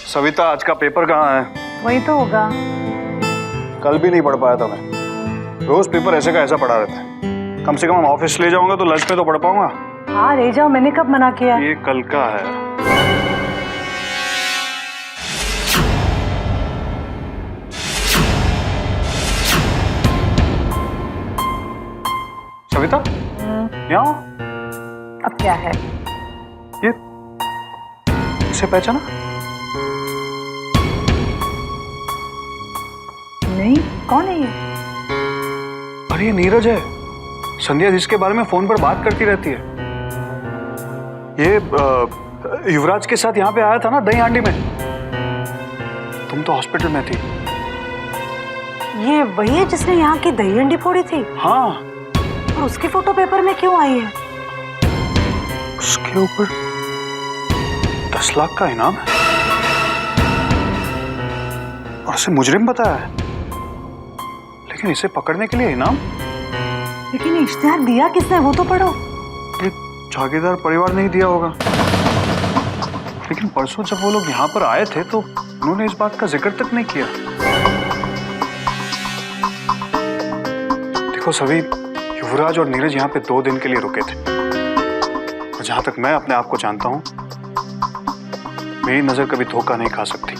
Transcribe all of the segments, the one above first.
सविता, आज का पेपर कहाँ है? वही तो होगा। कल भी नहीं पढ़ पाया था मैं। रोज पेपर ऐसे का ऐसा पढ़ा रहता है। कम से कम हम ऑफिस ले जाऊंगा तो लंच में तो पढ़ पाऊंगा। हाँ ले जाओ, मैंने कब मना किया? ये कल का है। सविता, यहाँ आओ। अब क्या है? ये इसे पहचाना? नहीं, कौन है ये? अरे ये नीरज है, संध्या जिसके बारे में फोन पर बात करती रहती है। ये युवराज के साथ यहाँ पे आया था ना दही हांडी में। तुम तो हॉस्पिटल में थी। ये वही है जिसने यहाँ की दही हांडी फोड़ी थी? हाँ। और उसकी फोटो पेपर में क्यों आई है? उसके ऊपर 10 लाख का इनाम है और उसे मुजरिम बताया है, लेकिन इसे पकड़ने के लिए इनाम। लेकिन इश्तेहार दिया किसने, वो तो पढ़ो। ये जागीरदार परिवार ने ही दिया होगा। लेकिन परसों जब वो लोग यहाँ पर आए थे तो उन्होंने इस बात का जिक्र तक नहीं किया। देखो सभी, युवराज और नीरज यहाँ पे 2 दिन के लिए रुके थे और जहां तक मैं अपने आप को जानता हूं, मेरी नजर कभी धोखा नहीं खा सकती।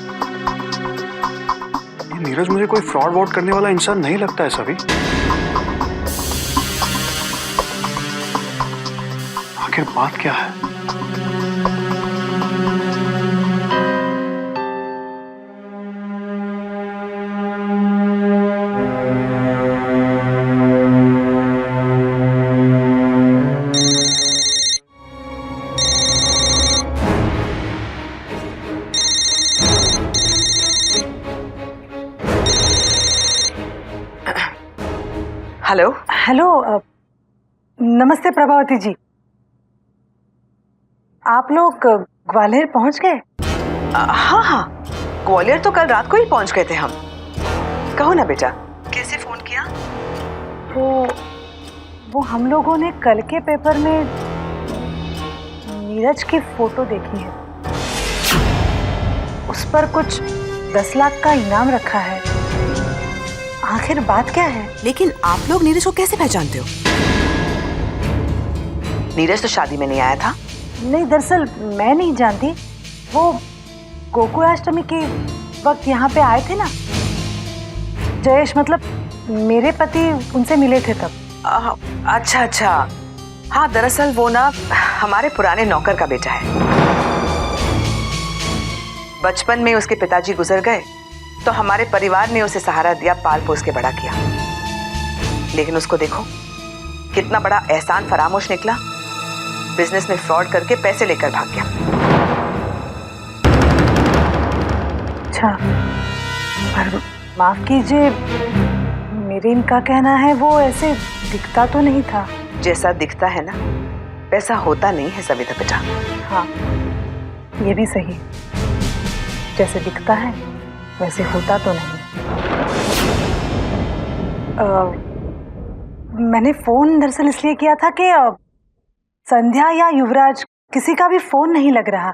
ये नीरज मुझे कोई फ्रॉड वॉड करने वाला इंसान नहीं लगता है सभी। आखिर बात क्या है? हेलो। हेलो, नमस्ते प्रभावती जी। आप लोग ग्वालियर पहुंच गए? हाँ हाँ, ग्वालियर तो कल रात को ही पहुंच गए थे हम। कहो ना बेटा, कैसे फोन किया? वो हम लोगों ने कल के पेपर में नीरज की फोटो देखी है। उस पर कुछ 10 लाख का इनाम रखा है। आखिर बात क्या है? लेकिन आप लोग नीरज को कैसे पहचानते हो? नीरज तो शादी में नहीं आया था। नहीं, दरअसल मैं नहीं जानती। वो गोकुलाष्टमी के वक्त यहाँ पे आए थे ना, जयेश, मतलब मेरे पति उनसे मिले थे तब। अच्छा अच्छा, हाँ दरअसल वो ना हमारे पुराने नौकर का बेटा है। बचपन में उसके पिताजी गुजर गए तो हमारे परिवार ने उसे सहारा दिया, पाल पोस के बड़ा किया। लेकिन उसको देखो, कितना बड़ा एहसान फरामोश निकला। बिजनेस में फ्रॉड करके पैसे लेकर भाग गया। अच्छा, पर माफ कीजिए, मेरे इनका कहना है वो ऐसे दिखता तो नहीं था। जैसा दिखता है ना वैसा होता नहीं है सविता बेटा। हाँ, ये भी सही। जैसे दिखता है वैसे होता तो नहीं। मैंने फोन दरअसल इसलिए किया था कि संध्या या युवराज किसी का भी फोन नहीं लग रहा।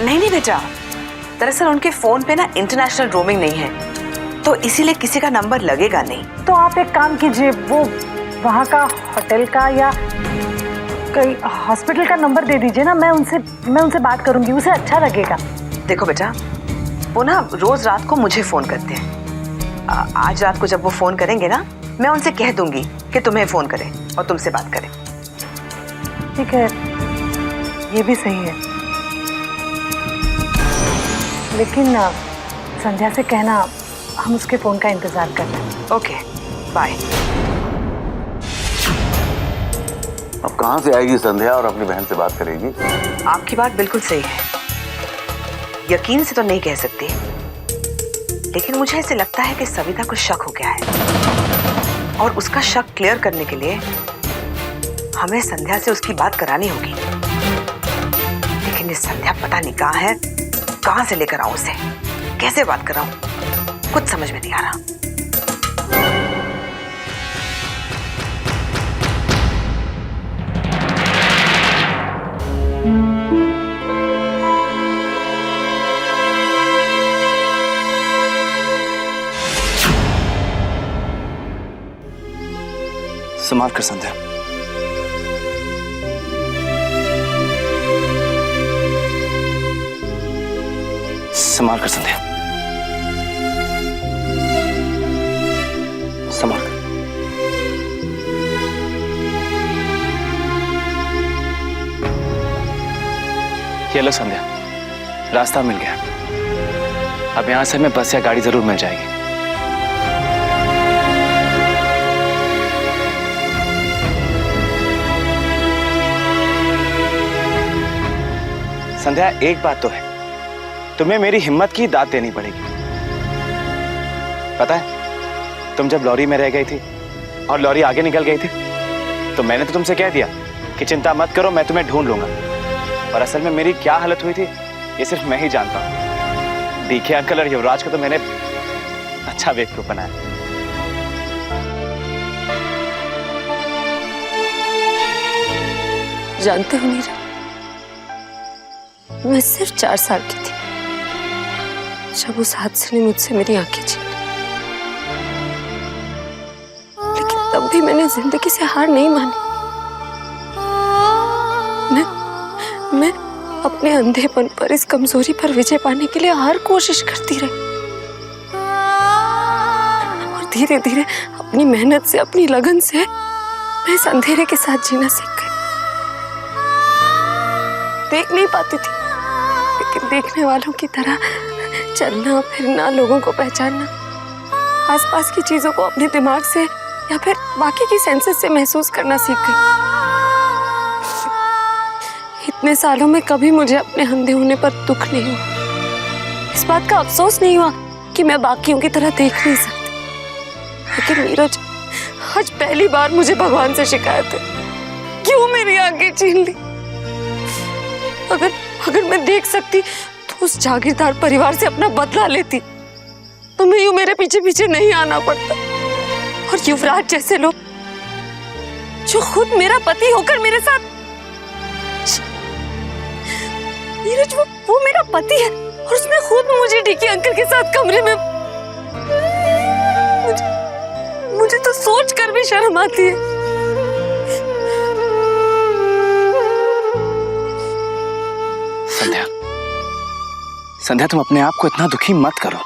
नहीं बेटा, दरअसल उनके फोन पे ना इंटरनेशनल रोमिंग नहीं है, तो इसीलिए किसी का नंबर लगेगा नहीं। तो आप एक काम कीजिए, वो वहाँ का होटल का या कोई हॉस्पिटल का नंबर दे दीजिए ना। मैं उनसे बात करूंगी, उसे अच्छा लगेगा। देखो बेटा, वो ना रोज रात को मुझे फोन करते हैं। आज रात को जब वो फोन करेंगे ना, मैं उनसे कह दूंगी कि तुम्हें फोन करें और तुमसे बात करें। ठीक है, ये भी सही है। लेकिन संध्या से कहना हम उसके फोन का इंतजार कर रहे हैं। Okay, bye. अब कहाँ से आएगी संध्या और अपनी बहन से बात करेगी? आपकी बात बिल्कुल सही है। यकीन से तो नहीं कह सकती, लेकिन मुझे ऐसे लगता है कि सविता को शक हो गया है और उसका शक क्लियर करने के लिए हमें संध्या से उसकी बात करानी होगी। लेकिन ये संध्या पता नहीं कहाँ है, कहाँ से लेकर आऊं उसे, कैसे बात कराऊं, कुछ समझ में नहीं आ रहा। संभाल कर संध्या। संभाल कर संध्या। संभाल कर। ये लो संध्या, रास्ता मिल गया। अब यहां से हमें बस या गाड़ी जरूर मिल जाएगी। संध्या, एक बात तो है, तुम्हें मेरी हिम्मत की दाद देनी पड़ेगी। पता है, तुम जब लॉरी में रह गई थी और लॉरी आगे निकल गई थी, तो मैंने तो तुमसे कह दिया कि चिंता मत करो, मैं तुम्हें ढूंढ लूंगा। और असल में मेरी क्या हालत हुई थी ये सिर्फ मैं ही जानता हूँ। डीके अंकल और युवराज को तो मैंने अच्छा बेवकूफ बनाया। जानते हो नीरज, मैं सिर्फ 4 साल की थी जब उस हादसे ने मुझसे मेरी आंखें छीन ली। लेकिन तब भी मैंने जिंदगी से हार नहीं मानी। मैं अपने अंधेपन पर, इस कमजोरी पर विजय पाने के लिए हर कोशिश करती रही। और धीरे धीरे अपनी मेहनत से, अपनी लगन से मैं इस अंधेरे के साथ जीना सीख गई। देख नहीं पाती थी, लेकिन देखने वालों की तरह चलना फिरना, लोगों को पहचानना, आसपास की चीजों को अपने दिमाग से या फिर बाकी की सेंसेस से महसूस करना सीख गई। इतने सालों में कभी मुझे अपने अंधे होने पर दुख नहीं हुआ। इस बात का अफसोस नहीं हुआ कि मैं बाकियों की तरह देख नहीं सकती। लेकिन नीरज, आज पहली बार मुझे भगवान से शिकायत है, क्यों मेरी आंखें छीन ली? अगर मैं देख सकती तो उस जागीरदार परिवार से अपना बदला लेती, तो मैं यूं मेरे पीछे पीछे नहीं आना पड़ता। और युवराज जैसे लोग जो खुद मेरा पति होकर मेरे साथ, नीरज वो मेरा पति है और उसने खुद मुझे डीके अंकल के साथ कमरे में, मुझे तो सोच कर भी शर्म आती है। संध्या, संध्या, तुम अपने आप को इतना दुखी मत करो।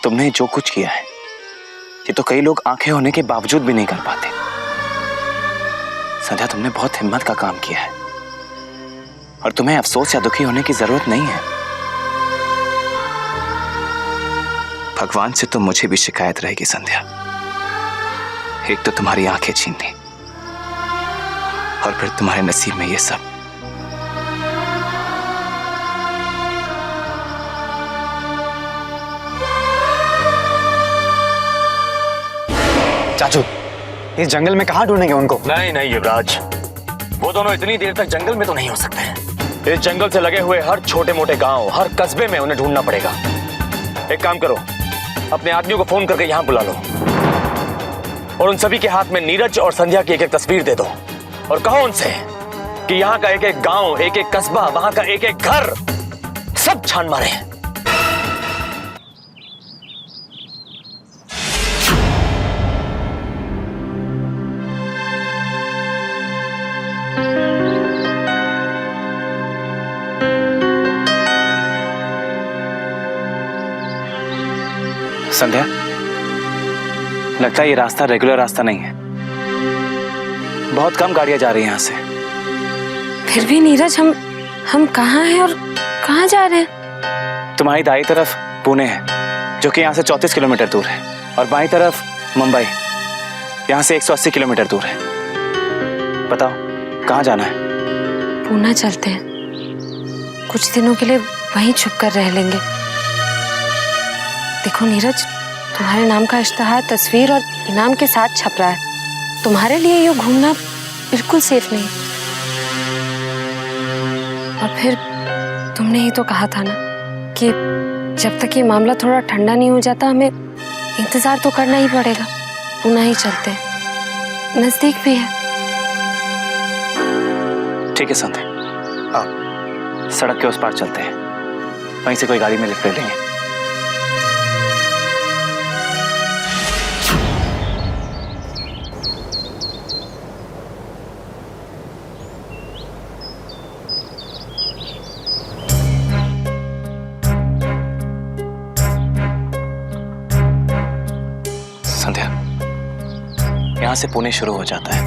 तुमने जो कुछ किया है ये तो कई लोग आंखें होने के बावजूद भी नहीं कर पाते। संध्या, तुमने बहुत हिम्मत का काम किया है और तुम्हें अफसोस या दुखी होने की जरूरत नहीं है। भगवान से तो मुझे भी शिकायत रहेगी संध्या। एक तो तुम्हारी आंखें छीन ली और फिर तुम्हारे नसीब में ये सब। चाचू, इस जंगल में कहाँ ढूंढेंगे उनको? नहीं नहीं युवराज, वो दोनों इतनी देर तक जंगल में तो नहीं हो सकते हैं। इस जंगल से लगे हुए हर छोटे मोटे गांव, हर कस्बे में उन्हें ढूंढना पड़ेगा। एक काम करो, अपने आदमियों को फोन करके यहां बुला लो और उन सभी के हाथ में नीरज और संध्या की एक तस्वीर दे दो और कहो उनसे कि यहाँ का एक एक गांव, एक एक कस्बा, वहां का एक एक घर सब छान मारे। संध्या, लगता है ये रास्ता रेगुलर रास्ता नहीं है। बहुत कम गाड़ियां जा रही हैं यहाँ से। फिर भी नीरज, हम कहाँ हैं और कहाँ जा रहे हैं? तुम्हारी दाई तरफ पुणे है, जो कि यहाँ से 34 किलोमीटर दूर है, और बाईं तरफ मुंबई, यहाँ से 180 किलोमीटर दूर है। बताओ कहाँ जाना है? पूना चलते हैं, कुछ दिनों के लिए वहीं छुप कर रह लेंगे। देखो नीरज, तुम्हारे नाम का इश्तहार तस्वीर और इनाम के साथ छप रहा है। तुम्हारे लिए यूं घूमना बिल्कुल सेफ नहीं। और फिर तुमने ही तो कहा था ना कि जब तक ये मामला थोड़ा ठंडा नहीं हो जाता हमें इंतजार तो करना ही पड़ेगा। पूना ही चलते हैं, नजदीक भी है। ठीक है संध्या, सड़क के उस पार चलते हैं, वहीं से कोई गाड़ी में लिफ्ट ले लेंगे। से पुणे शुरू हो जाता है।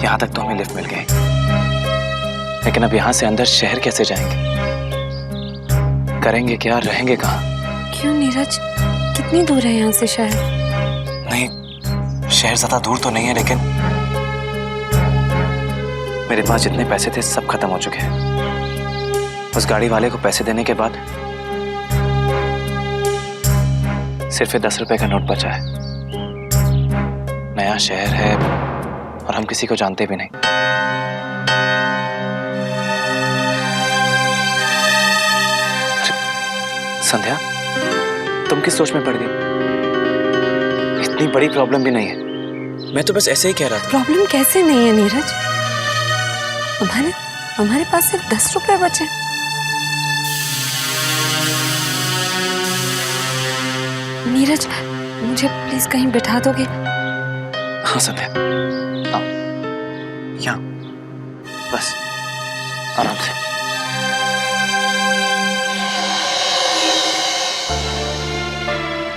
यहां तक तो हमें लिफ्ट मिल गई, लेकिन अब यहां से अंदर शहर कैसे जाएंगे? करेंगे क्या? रहेंगे कहाँ? क्यों नीरज, कितनी दूर है यहाँ से शहर? नहीं, शहर ज्यादा दूर तो नहीं है, लेकिन मेरे पास जितने पैसे थे सब खत्म हो चुके हैं। उस गाड़ी वाले को पैसे देने के बाद सिर्फ 10 रुपए का नोट बचा है। नया शहर है और हम किसी को जानते भी नहीं। संध्या, तुम किस सोच में पड़ गई? इतनी बड़ी प्रॉब्लम भी नहीं है। मैं तो बस ऐसे ही कह रहा था। प्रॉब्लम कैसे नहीं है नीरज? हमारे पास सिर्फ 10 रुपए बचे। नीरज, मुझे प्लीज कहीं बिठा दोगे? हाँ संध्या, आओ यहाँ, बस आराम से।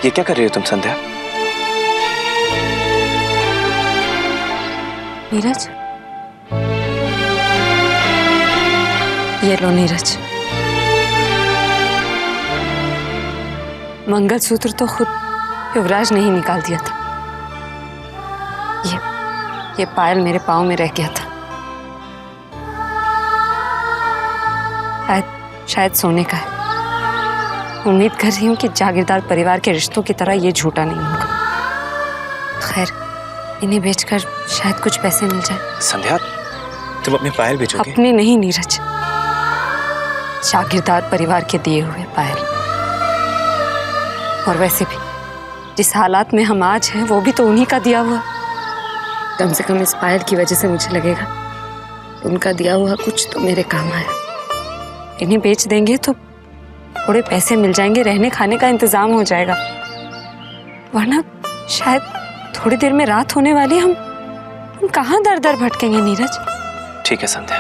ये क्या कर रही हो तुम संध्या? नीरज, ये लो नीरज, मंगलसूत्र तो खुद युवराज ने ही निकाल दिया था। ये पायल मेरे पाँव में रह गया था। शायद सोने का है। उम्मीद कर रही हूँ कि जागीरदार परिवार के रिश्तों की तरह ये झूठा नहीं होगा। खैर, इन्हें बेचकर शायद कुछ पैसे मिल जाए। संध्या, तुम अपनी पायल बेचोगे? अपनी नहीं नीरज, जागीरदार परिवार के दिए हुए पायल। और वैसे भी जिस हालात में हम आज हैं वो भी तो उन्हीं का दिया हुआ। कम से कम इस पायल की वजह से मुझे लगेगा उनका दिया हुआ कुछ तो मेरे काम आया। इन्हें बेच देंगे तो थोड़े पैसे मिल जाएंगे, रहने खाने का इंतजाम हो जाएगा। वरना शायद थोड़ी देर में रात होने वाली, हम कहाँ दर दर भटकेंगे नीरज। ठीक है संध्या,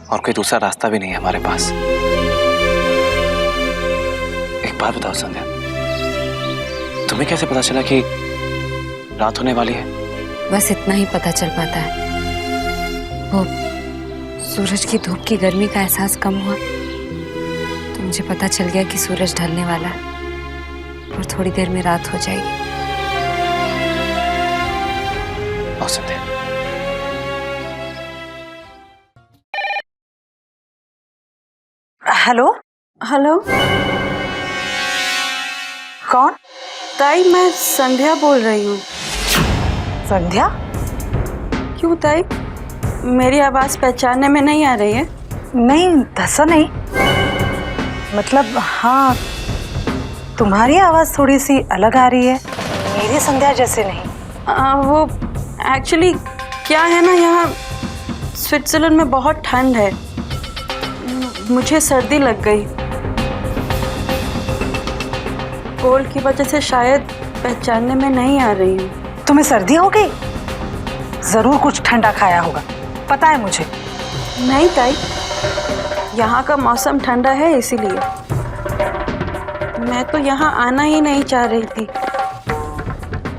और कोई दूसरा रास्ता भी नहीं है हमारे पास। एक बात बताओ संध्या, तुम्हें कैसे पता चला कि रात होने वाली है? बस इतना ही पता चल पाता है। वो सूरज की धूप की गर्मी का एहसास कम हुआ तो मुझे पता चल गया कि सूरज ढलने वाला है और थोड़ी देर में रात हो जाएगी। और संध्या, हेलो हेलो कौन? ताई, मैं संध्या बोल रही हूँ। संध्या? क्यों ताई, मेरी आवाज़ पहचानने में नहीं आ रही है? नहीं, धसा नहीं। मतलब हाँ, तुम्हारी आवाज़ थोड़ी सी अलग आ रही है, मेरी संध्या जैसे नहीं। वो एक्चुअली क्या है ना, यहाँ स्विट्जरलैंड में बहुत ठंड है, मुझे सर्दी लग गई। कोल्ड की वजह से शायद पहचानने में नहीं आ रही हूँ। तुम्हें सर्दी हो गई? जरूर कुछ ठंडा खाया होगा, पता है मुझे। नहीं ताई, यहाँ का मौसम ठंडा है इसीलिए। मैं तो यहाँ आना ही नहीं चाह रही थी।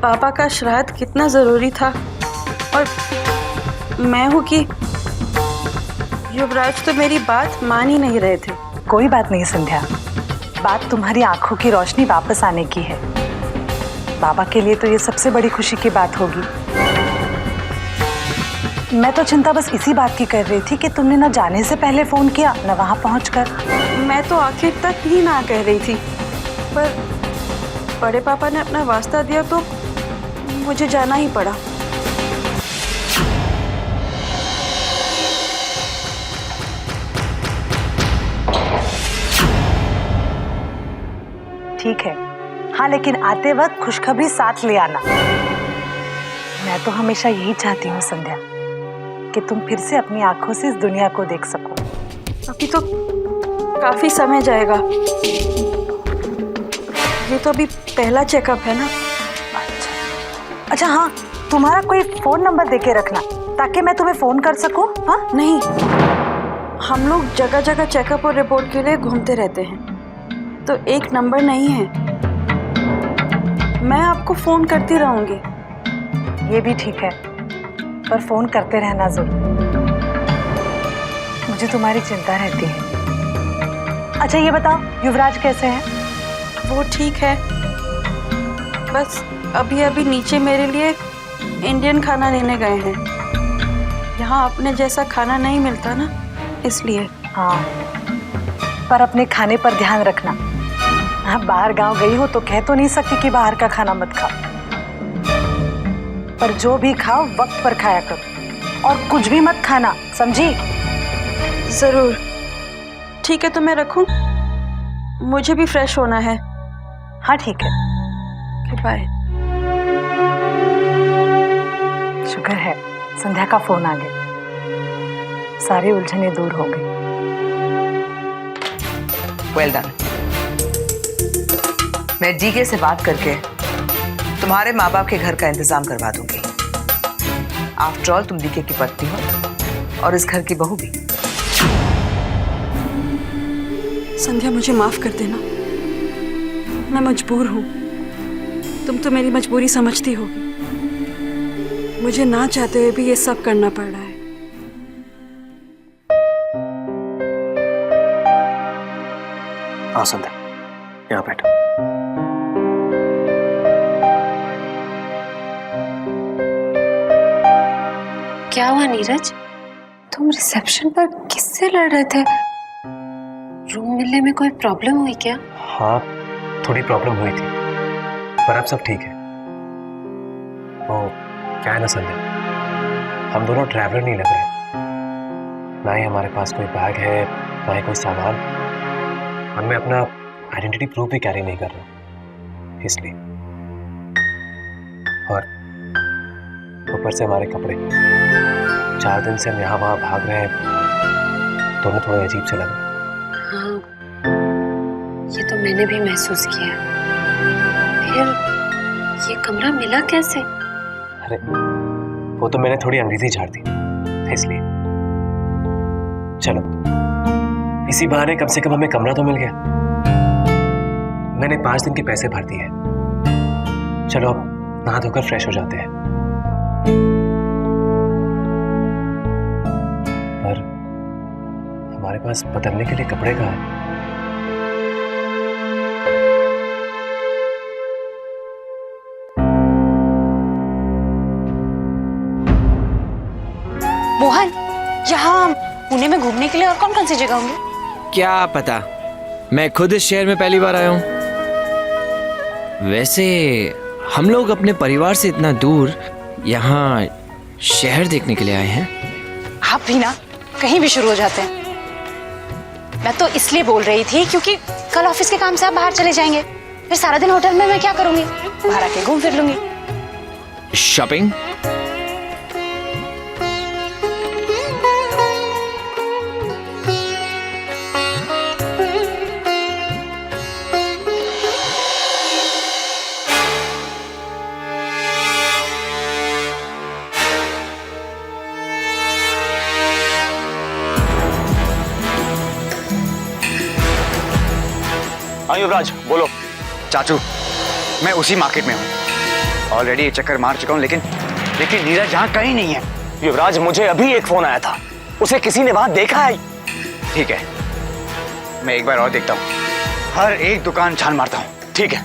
पापा का श्राद्ध कितना ज़रूरी था, और मैं हूँ कि युवराज तो मेरी बात मान ही नहीं रहे थे। कोई बात नहीं संध्या, बात तुम्हारी आंखों की रोशनी वापस आने की है। बाबा के लिए तो ये सबसे बड़ी खुशी की बात होगी। मैं तो चिंता बस इसी बात की कर रही थी कि तुमने न जाने से पहले फोन किया, न वहां पहुंचकर। मैं तो आखिर तक ही ना कह रही थी, पर बड़े पापा ने अपना वास्ता दिया तो मुझे जाना ही पड़ा। ठीक है, हाँ, लेकिन आते वक्त खुशखबरी साथ ले आना। मैं तो हमेशा यही चाहती हूँ संध्या, कि तुम फिर से अपनी आंखों से इस दुनिया को देख सको। अभी तो काफी समय जाएगा, ये तो अभी पहला चेकअप है ना। अच्छा हाँ, तुम्हारा कोई फोन नंबर देके रखना ताकि मैं तुम्हें फोन कर सकूं। हाँ नहीं, हम लोग जगह जगह चेकअप और रिपोर्ट के लिए घूमते रहते हैं, तो एक नंबर नहीं है। मैं आपको फोन करती रहूंगी। ये भी ठीक है, पर फोन करते रहना जरूर। मुझे तुम्हारी चिंता रहती है। अच्छा ये बताओ, युवराज कैसे हैं? वो ठीक है, बस अभी अभी नीचे मेरे लिए इंडियन खाना लेने गए हैं। यहाँ अपने जैसा खाना नहीं मिलता ना, इसलिए। हाँ, पर अपने खाने पर ध्यान रखना। हाँ, बाहर गांव गई हो तो कह तो नहीं सकती कि बाहर का खाना मत खाओ, पर जो भी खाओ वक्त पर खाया करो और कुछ भी मत खाना, समझी? जरूर। ठीक है, तो मैं रखूं? मुझे भी फ्रेश होना है। हाँ ठीक है, बाय। शुक्र है संध्या का फोन आ गया, सारी उलझने दूर हो गई। Well done. मैं डीके से बात करके तुम्हारे माँ बाप के घर का इंतजाम करवा दूंगी। आफ्टर ऑल तुम डीके की पत्नी हो और इस घर की बहू भी। संध्या, मुझे माफ कर देना, मैं मजबूर हूँ। तुम तो मेरी मजबूरी समझती होगी। मुझे ना चाहते हुए भी ये सब करना पड़ रहा है। हाँ संध्या, यहाँ बैठो। क्या हुआ नीरज? तुम रिसेप्शन पर किससे लड़ रहे थे? रूम मिलने में कोई प्रॉब्लम हुई क्या? हाँ, थोड़ी प्रॉब्लम हुई थी, पर अब सब ठीक है। वो क्या है ना संध्या, हम दोनों ट्रैवलर नहीं लग रहे, ना ही हमारे पास कोई बैग है, ना ही कोई सामान, और मैं अपना आइडेंटिटी प्रूफ भी कैरी नहीं कर रहा, इसलिए। और ऊपर से हमारे कपड़े, 4 दिन से हम यहाँ वहाँ भाग रहे हैं, दोनों थोड़े अजीब से लग रहे। हाँ, ये तो मैंने भी महसूस किया। फिर ये कमरा मिला कैसे? अरे वो तो मैंने थोड़ी अंग्रेजी झाड़ दी, इसलिए। चलो, इसी बहाने कम से कम हमें कमरा तो मिल गया। मैंने 5 दिन के पैसे भर दिए। चलो अब नहा धोकर फ्रेश हो जाते हैं। पर हमारे पास बदलने के लिए कपड़े कहाँ हैं? मोहन, यहाँ पुणे में घूमने के लिए और कौन कौन सी जगह होंगी? क्या पता, मैं खुद इस शहर में पहली बार आया हूँ। वैसे हम लोग अपने परिवार से इतना दूर यहाँ शहर देखने के लिए आए हैं। आप भी ना कहीं भी शुरू हो जाते हैं। मैं तो इसलिए बोल रही थी क्योंकि कल ऑफिस के काम से आप बाहर चले जाएंगे, फिर सारा दिन होटल में मैं क्या करूंगी? बाहर आके घूम फिर लूंगी। शॉपिंग? हाँ युवराज, बोलो। चाचू, मैं उसी मार्केट में हूँ, ऑलरेडी चक्कर मार चुका हूँ, लेकिन नीरज यहाँ कहीं नहीं है। युवराज, मुझे अभी एक फोन आया था, उसे किसी ने वहां देखा है। ठीक है, मैं एक बार और देखता हूँ, हर एक दुकान छान मारता हूँ। ठीक है।